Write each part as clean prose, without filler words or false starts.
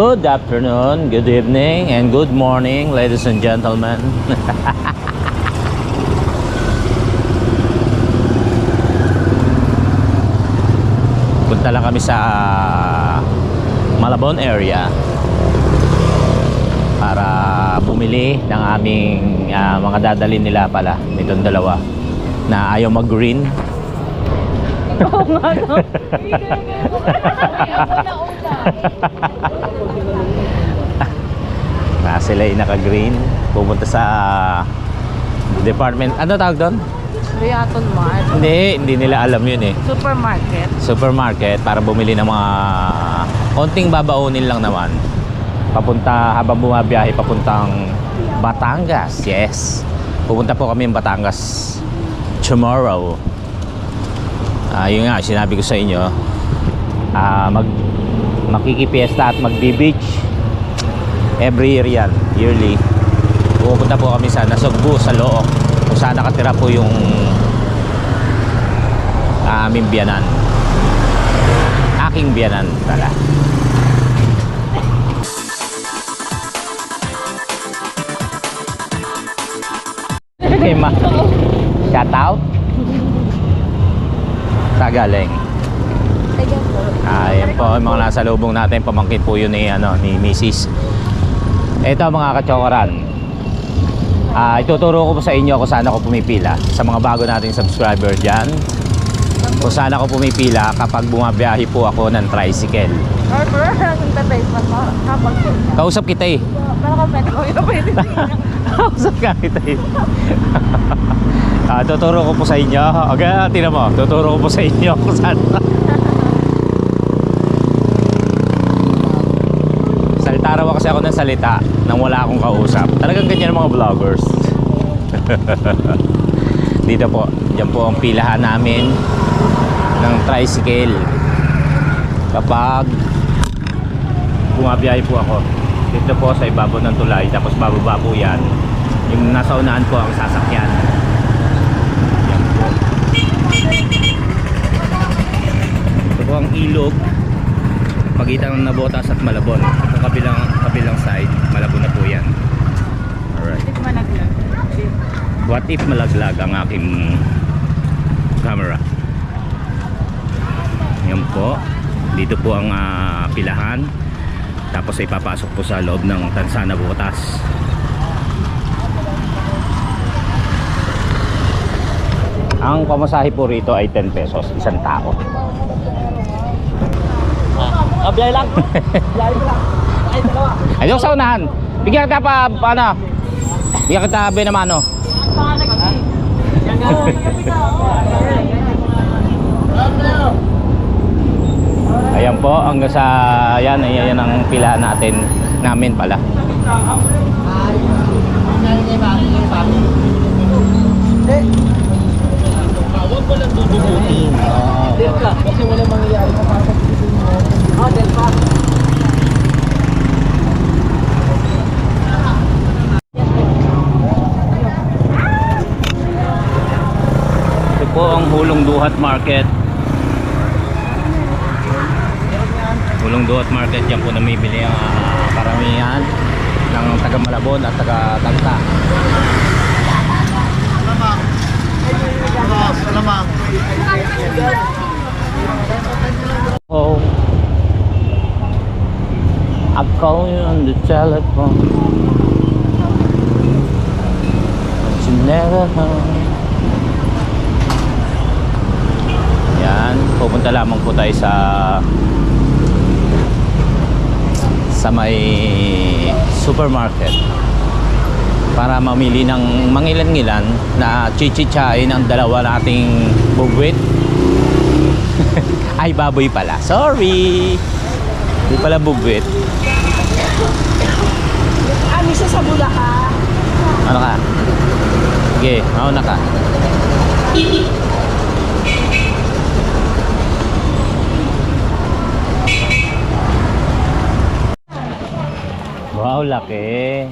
Good afternoon, good evening, and good morning, ladies and gentlemen. Punta lang kami sa Malabon area para bumili ng aming mga dadalhin nila pala nitong dalawa na ayaw mag-green. Oo nga, no? Sila ay naka-green. Pupunta sa department. Ano tawag doon? Riaton Mart. Hindi nila alam yun eh. Supermarket. Supermarket para bumili ng mga konting babaunin lang naman. Papunta habang bumabiyahe papuntang Batangas. Yes. Pupunta po kami ng Batangas tomorrow. Yun nga, sinabi ko sa inyo. Makikipiesta at magbi-beach. Every year yan, yearly. Pupunta po kami sa Nasugbu, sa Looc, kung saan nakatira po yung aming biyanan. Aking biyanan pala. Okay, ma. Shout out. Tagaling. Ayan po, yung mga nasa lubong natin, pamangkin po yun ni Mrs. Ito mga kachokoran, ituturo ko po sa inyo kung saan ako pumipila sa mga bago nating subscriber dyan, kung saan ako pumipila kapag bumabiyahe po ako ng tricycle. Kausap kita eh. Kausap ka kita eh. Tuturo ko po sa inyo. Okay, tingnan mo, tuturo ko po sa inyo kung saan. Tarawa kasi ako ng salita nang wala akong kausap. Talagang ganyan mga vloggers. Dito po, dyan po ang pilahan namin ng tricycle kapag bumabiyahe po ako. Dito po sa ibabaw ng tulay, tapos bababa po yan. Yung nasa unahan po ang sasakyan. Yan po. Ito po ang ilog pagitan ng Nabotas at Malabon. Itong kabilang side, Malabon na po yan. Alright. What if malaglag ang aking camera? Yan po. Dito po ang pilahan. Tapos ay papasok po sa loob ng Tansa Nabotas. Ang pamasahe po rito ay 10 pesos, isang tao. Biyay lang. Biyay lang. Ay, dalawa. Ayun sa unahan. Bigyan kita pa, ano? Bigyan kita binamano. Ayan po, hanggang sa ayan ang pilahan namin pala. Huwag mo lang dudugutin. Kasi wala mangyayari sa pasok. Delpa. Ito po ang Hulong Duhat Market. Hulong Duhat Market, yan po namibili ang karamihan ng taga Malabon at taga Tagta. Salamang. Oh, I call you on the telephone, but you never home. Yan, pupunta lamang po tayo sa may supermarket para mamili ng mangilan-ngilan na chichichay ng dalawa nating bugwit. Ay, baboy pala. Sorry. Hindi pala bugwit. Misa sa Bulacan. Ano ka? Sige, mauna ka. Wow, laki.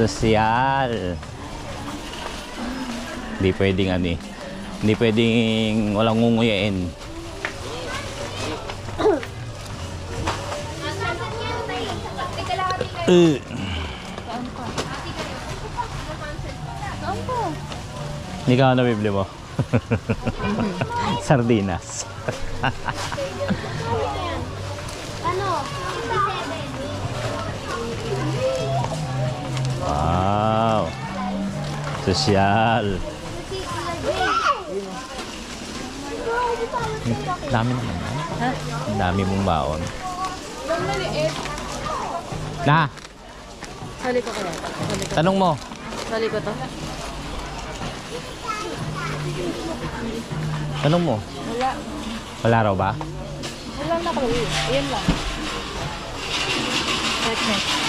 Sosyal. Hindi pwedeng ano eh. Hindi pwedeng walang ngunguyain. Saan po? Hindi ka nabibili mo. Sardinas. Ano? Wow. Sosyal. Dami naman. Ha? Ang dami mong baon. Ang maliit. Na, Sali ko kaya. Sali ko. tanong mo. Sali ko to. Tanong mo. Wala. Wala raw ba? Wala na kami. Ayan lang. Check me.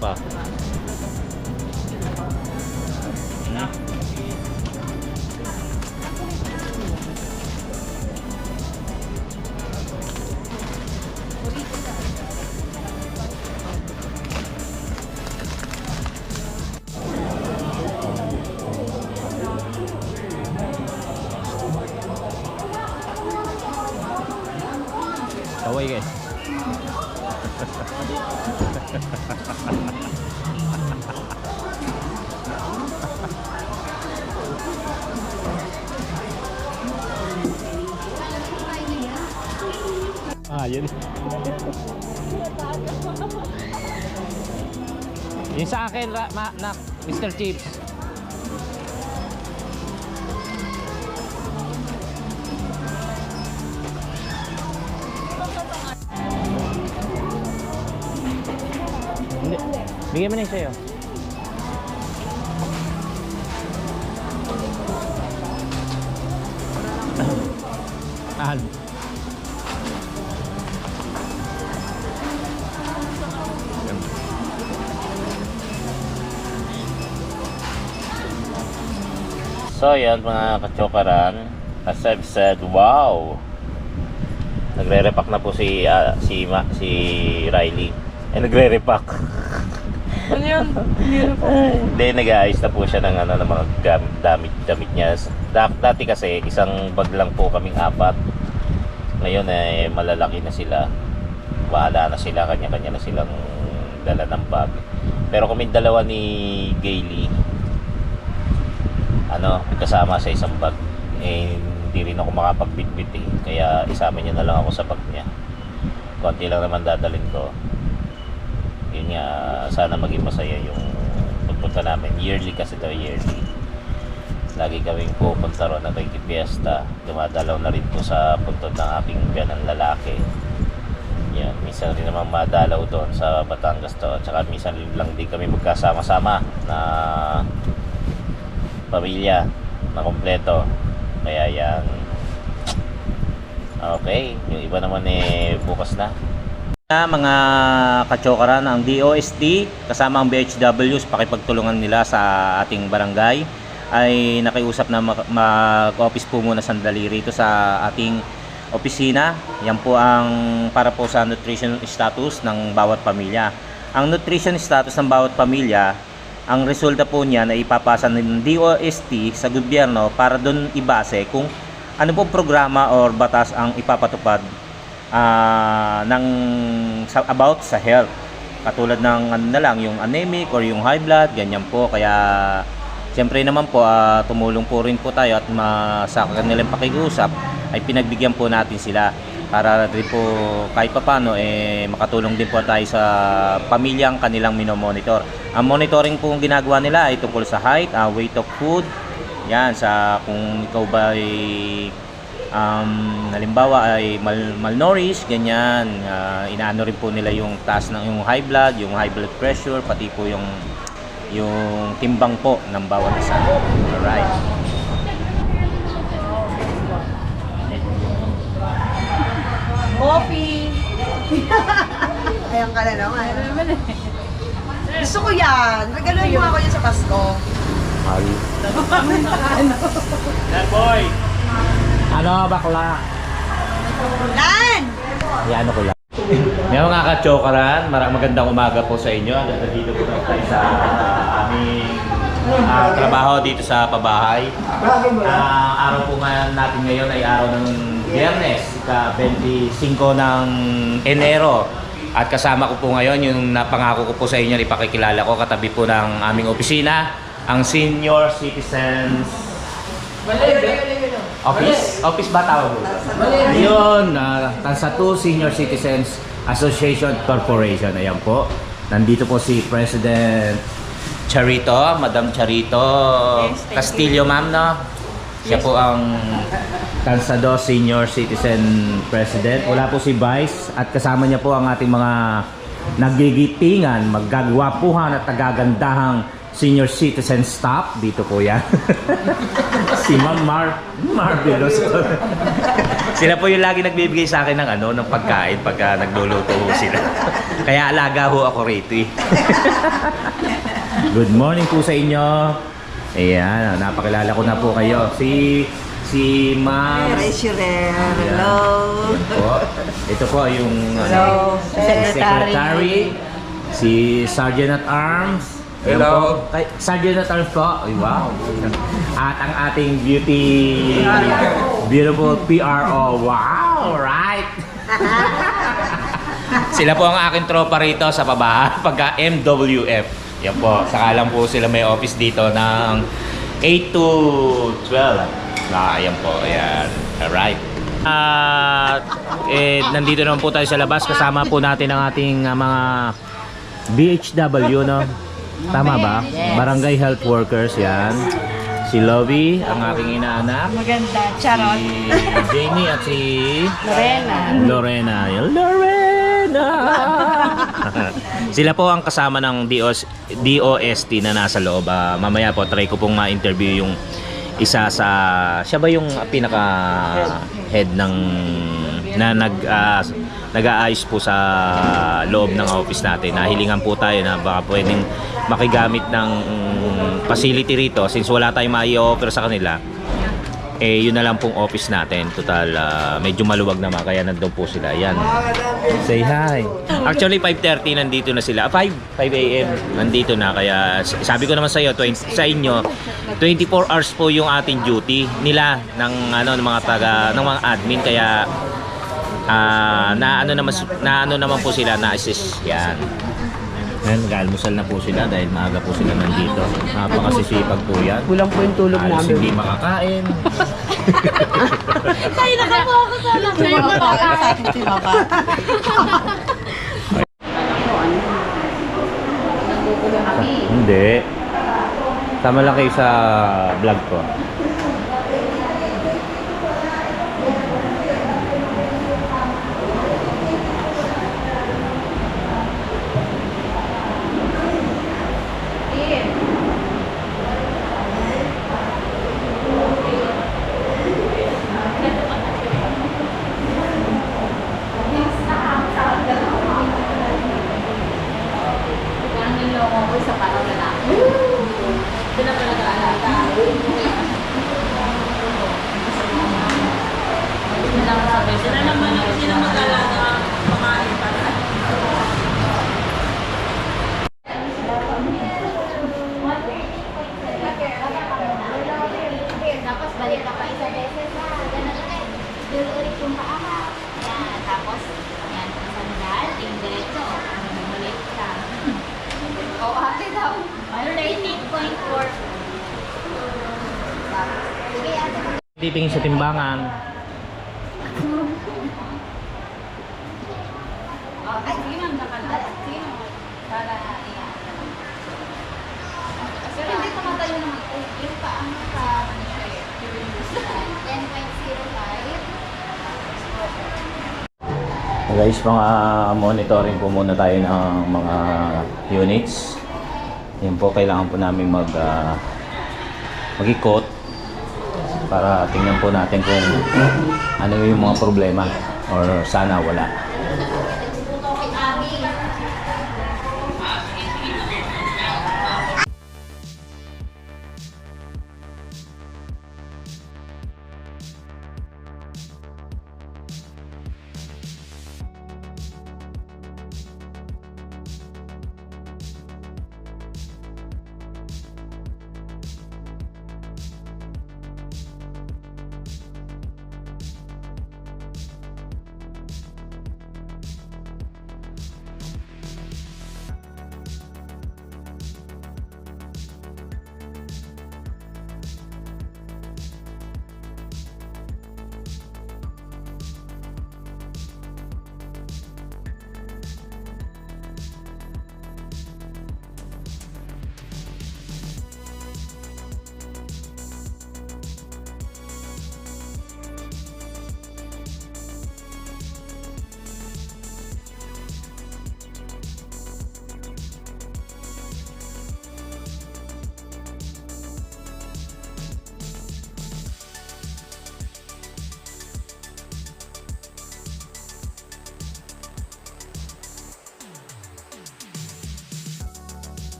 Pa. Kaway guys. Yun. Yung sa akin, Mr. Chips. Hindi. Bigyan mo na yung sa'yo. Ahal. So yan mga kachokaran, as I've said, wow! Nagre-repack na po si Riley. Nagre-repack. Ano yun? Hindi, nag-aayos na po siya ng, ng mga damit niya. Dati kasi isang bag lang po kaming 4. Ngayon malalaki na sila. Bahala na sila, kanya-kanya na silang dala ng bag. Pero kami dalawa ni Gailey, kasama sa isang bag, hindi rin ako makapagbitbit kaya isama niya na lang ako sa bag niya. Konti lang naman dadalhin ko. Yun nga, sana maging masaya yung pagpunta namin. Yearly kasi ito, yearly. Lagi kaming pupunta ron na Fiesta. Dumadalaw na rin po sa puntod ng aking biyanang lalaki. Yan, minsan rin naman madalaw doon sa Batangas to. At saka minsan lang din kami magkasama-sama na pamilya na kompleto. Kaya yan. Okay, yung iba naman bukas na. Mga kachokaran, ang DOST kasama ang BHWs, pakipagtulungan nila sa ating barangay ay nakiusap na mag-office po muna sandali rito sa ating opisina. Yan po ang para po sa nutrition status ng bawat pamilya. Ang nutrition status ng bawat pamilya, ang resulta po niya na ipapasa ng DOST sa gobyerno para doon ibase kung ano po programa or batas ang ipapatupad about sa health. katulad ng ano na lang, yung anemic or yung high blood, ganyan po. Kaya siyempre naman po, tumulong po rin po tayo at sa kanilang pakikiusap ay pinagbigyan po natin sila para rin po kahit papano makatulong din po tayo sa pamilyang kanilang minomonitor. Ang monitoring po ginagawa nila ay tungkol sa height, weight of food, yan, sa kung ikaw ba ay halimbawa ay malnourished, ganyan, inaano rin po nila yung taas ng yung high blood pressure, pati po yung timbang po ng bawat isa. Alright. Coffee. Ayan ka na naman. Gusto ko yan. Regaluhin mo ako yan sa Pasko. Boy! Ano, bakla? Lan! Yan ko lang. Ngayon mga ka-chokaran, magandang umaga po sa inyo. Dito po tayo sa aming trabaho dito sa pabahay. Araw po natin ngayon ay araw ng Biyernes, ika-25 ng Enero. At kasama ko po ngayon yung napangako ko po sa inyo, ipakikilala ko katabi po ng aming opisina, ang Senior Citizens Office ba tawag po? Yun, Tansa 2 Senior Citizens Association Corporation. Ayan po. Nandito po si President Charito, Madam Charito Castillo, ma'am, no? Siya po ang Tansa 2 Senior Citizen President. Wala po si Vice at kasama niya po ang ating mga nagigitingan, maggagwapuhan at tagagandahang senior citizen staff. Dito po yan. Si Ma'am Marvelous. Sila po yung lagi nagbibigay sa akin ng ng pagkain pagka nagluluto ho sila. Kaya alaga ho ako rito eh. Good morning po sa inyo. Ayan, napakilala ko na po kayo. Si Ma'am Hello. Ayan po. Ito po yung Secretary. Si Sergeant at Arms. Hello. Sergeant at Arms po. Ay, wow. At ang ating beautiful PRO. Wow, right. Sila po ang aking tropa rito sa pabahay pagka MWF. Yan po. Saka lang po sila may office dito ng 8 to 12. Ayan po. Ayan. Alright. Nandito naman po tayo sa labas. Kasama po natin ang ating mga BHW, no? Tama ba? Yes. Barangay Health Workers, yan. Si Lovie, ang aking inaanak. Maganda. Charot. Si Jamie at si Lorena. Lorena! Sila po ang kasama ng DOST na nasa loob. Mamaya po, try ko pong ma-interview yung isa sa... Siya ba yung pinaka-head ng... na nag-aayos po sa loob ng office natin. Nahilingan po tayo na baka pwedeng makigamit ng facility rito since wala tayong mai-offer sa kanila. Yun na lang pong office natin. Total, medyo maluwag naman kaya nandun po sila. Yan. Say hi. Actually, 5:30 nandito na sila. 5 a.m. nandito na. Kaya sabi ko naman sa inyo, 24 hours po yung ating duty nila ng ng mga admin. Kaya na ano naman po sila na assist. Yan. Ngayon, mag-almusal na po sila dahil maaga po sila nandito. Napakasisipag po yan. Kulang po yung tulog Halos namin. hindi makakain. Tayo nakapokus sa lang. Tayo Hindi. Tama lang kayo sa vlog ko. Tapos balik ka pa isa beses ha. Ganun ulit. Ulit yung paa ha. Yan. Tapos, yan. Sandal. Ting diretso. Balik ka. titingin sa timbangan. Ay, sige ma'am, nakalat. Sige ma'am. Para pero hindi ko matayo naman. Yung paano ka, 10.05. Guys, mga monitoring po muna tayo ng mga units. Yan po, kailangan po namin mag-ikot para tingnan po natin kung ano yung mga problema or sana wala.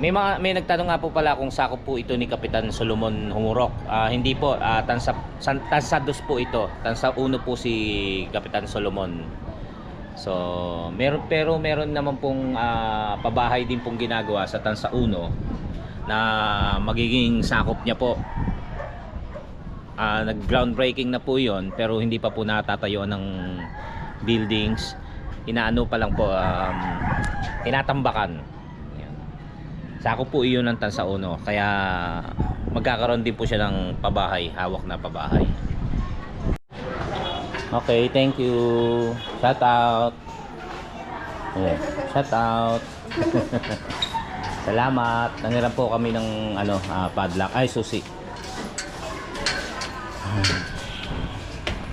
May nagtanong nga po pala kung sakop po ito ni Kapitan Solomon Humurok. Hindi po, Tansa 2 po ito. Tansa 1 po si Kapitan Solomon. So, meron naman pong pabahay din pong ginagawa sa Tansa 1 na magiging sakop niya po. Nag-groundbreaking na po 'yon, pero hindi pa po natatayuan ng buildings. Inaano pa lang po, tinatambakan. Sakop po iyon ng Tansa 1, kaya magkakaroon din po siya ng pabahay, hawak na pabahay. Okay, thank you. Shout out. Yeah, shout out. Salamat. Nangiram po kami ng padlock, ay susi.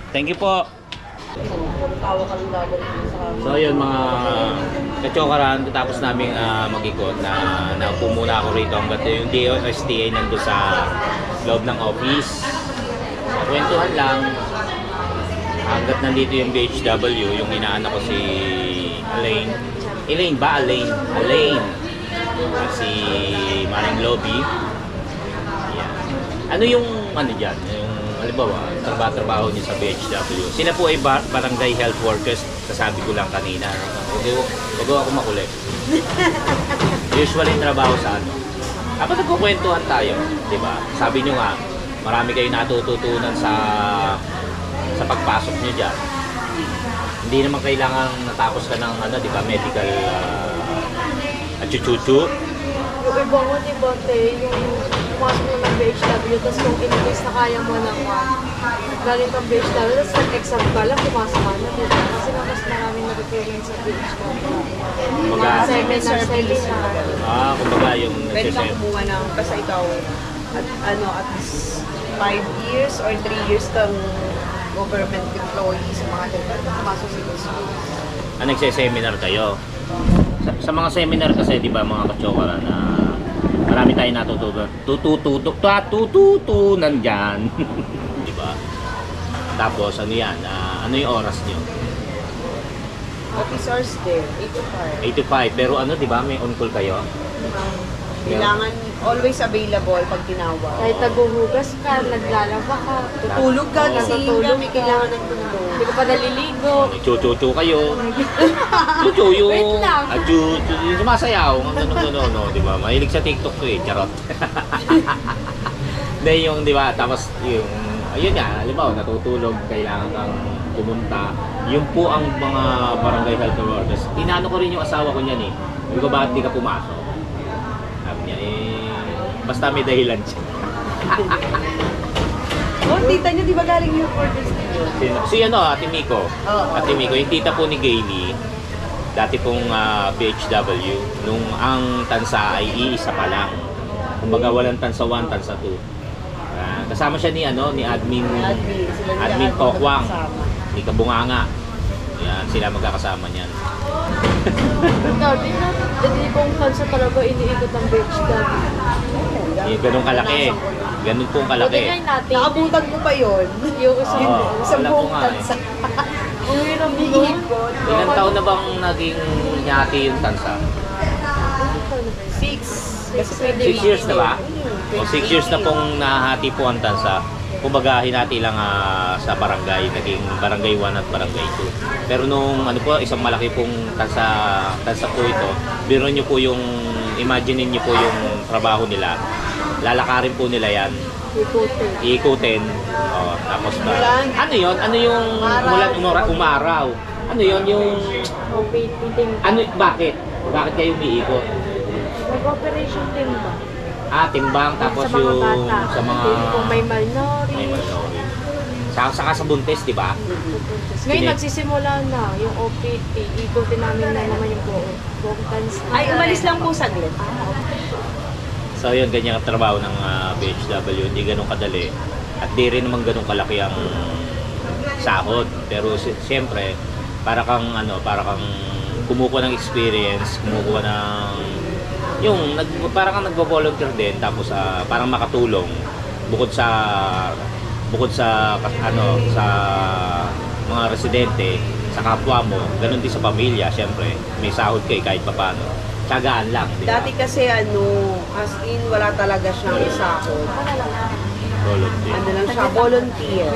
Thank you po. So yun mga kachokaran, tapos namin mag-ikot na naupo muna ako rito hanggat yung DOSTA nandun sa loob ng office. Kwentuhan lang hanggat nandito yung BHW, yung inaanak ko si Elaine. Elaine. Si Maring Lobby. Yeah. Ano yung dyan? Halimbawa, trabaho niyo sa BHW. Sila po ay barangay health workers. Sasabi ko lang kanina. Huwag ako makulit. Usually trabaho sa Dapat nagkukwentuhan tayo. Diba? Sabi nyo nga, marami kayo natututunan sa pagpasok nyo dyan. Hindi naman kailangan natapos ka ng diba, medical at chuchuchu. Yung iba mo, diba, yung pumasok mo ng BHW, tapos kung in-case na kaya mo naman, galing kang BHW, tapos nag-exam ka lang, pumasok ka na, diba? Kasi nga mas maraming nag-requirement sa BHW. Kumbaga, Seminar. kumbaga yung Pwede kang nagsisem. kumuha ng, basta ikaw, at least 5 years or 3 years kang government employee sa mga department, pumasok sa school. Nagsiseminar kayo. Sa mga seminar kasi, di ba mga katsokara, na marami tayong natututunan dyan. Di ba? Tapos, ano yan? Ano yung oras nyo? Office hours din, 8 to 5. 8 to 5. Pero ano, di ba? May on-call kayo? Kailangan always available pag tinawag. Kahit naguhugas ka, naglalaba ka, Tutulog ka kasi Natutulog may ka. kailangan ng tulog. hindi ka pa naliligo. Chuchu kayo. Chuchu yung... Wait lang. Chuchu yung sumasayaw. No, di ba? Mahilig sa TikTok to eh. Charot. Hindi yung, di ba? Tapos yung... Ayun nga, halimbawa, natutulog, kailangan kang pumunta. Yun po ang mga barangay health workers. Tinano ko rin yung asawa ko niyan eh. Sabi ko, bakit di ka pumasok? Sabi niya, basta may dahilan siya. Oh, tita niyo, di ba galing yung orders niyo? Si Ate Miko. Oo. Ate Miko, yung tita po ni Gailey, dati pong BHW, nung ang tansa ay iisa pa lang. Kumbaga walang tansa 1, tansa 2. Kasama siya ni Admin Admin Tokwang, ni Kabunganga. Yan, sila magkakasama niyan. Ikaw, hindi kong kansa talaga iniikot ang BHW. Yung ganun kalaki. Ganun pong Buti kalaki. nga natin. Nakabutan ko pa yun. Yung isang Oo. Isang alam ko buong nga eh. tansa. Ang hirap nun. Iikot. Ilang taon na bang naging nyati yung tansa? 6. 6 years na ba? O 6 years na pong nahati po ang tansa. Kumbaga hinati lang sa barangay, naging barangay 1 at barangay 2. Pero nung isang malaki pong tansa po ito, biro nyo po yung, imagine niyo po yung trabaho nila. Lalakarin po nila yan, Ikutin. iikutin. Tapos ano yon? Ano yung umaraw? Ano yon yung Meeting. bakit? Bakit kayo umiikot? Nag-operation team ba? Timbang tapos sa mga yung bata. sa mga Kung may malnourished. may malnourished. Saka sa buntis, di ba? Ngayon Kini- nagsisimula na yung OPT. Ikutin namin na naman yung buong tansa. Ay, umalis lang po saglit. So yun, ganyan ang trabaho ng BHW, hindi ganun kadali. At di rin naman ganun kalaki ang sahod. Pero siyempre, para kang kumukuha ng experience, kumukuha ng parang kang nagvo-volunteer din, tapos parang makatulong bukod sa sa mga residente, sa kapwa mo, ganun din sa pamilya. Siyempre, may sahod kayo kahit papaano. Tiyagaan lang, di ba? Dati kasi as in, wala talaga siyang sahod. Volunteer. Ano lang siya, volunteer.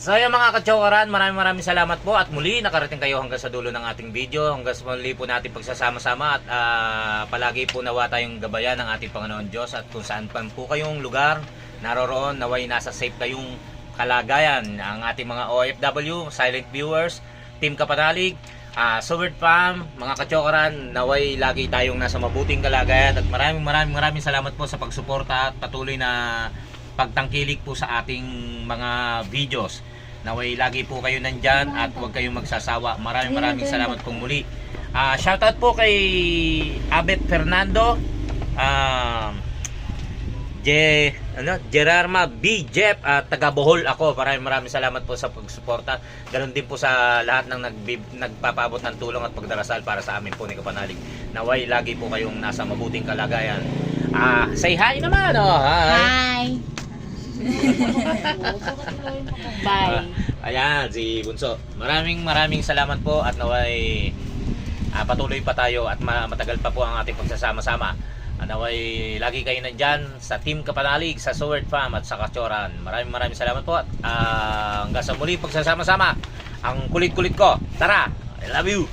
So yung mga kachokaran, maraming salamat po at muli nakarating kayo hanggang sa dulo ng ating video. Hanggang sa muli po natin pagsasama-sama at palagi po nawa tayong gabayan ng ating Panginoon Diyos at kung saan pa po kayong lugar naroroon, naway nasa safe kayong kalagayan. Ang ating mga OFW, silent viewers, Team Kapanalig, Sowert Farm, mga kachokaran, naway lagi tayong nasa mabuting kalagayan at maraming salamat po sa pagsuporta at patuloy na pagtangkilik po sa ating mga videos. Naway lagi po kayo nandyan at huwag kayong magsasawa. Maraming salamat pong muli. Shoutout po kay Abet Fernando, Gerarma B. Jeff at taga Bohol ako. Maraming salamat po sa pagsuporta. Ganon din po sa lahat ng nagpapaabot ng tulong at pagdarasal para sa amin po ni Kapanalig. Naway lagi po kayong nasa mabuting kalagayan. Say hi naman. Hi. Bye. Ayan, si Bunso. Maraming salamat po at naway patuloy pa tayo at matagal pa po ang ating pagsasama-sama. Naway lagi kayo nandyan sa Team Kapanalig, sa Sowert Farm at sa Kachoran. Maraming salamat po at hanggang sa muli pagsasama-sama. Ang kulit-kulit ko. Tara! I love you!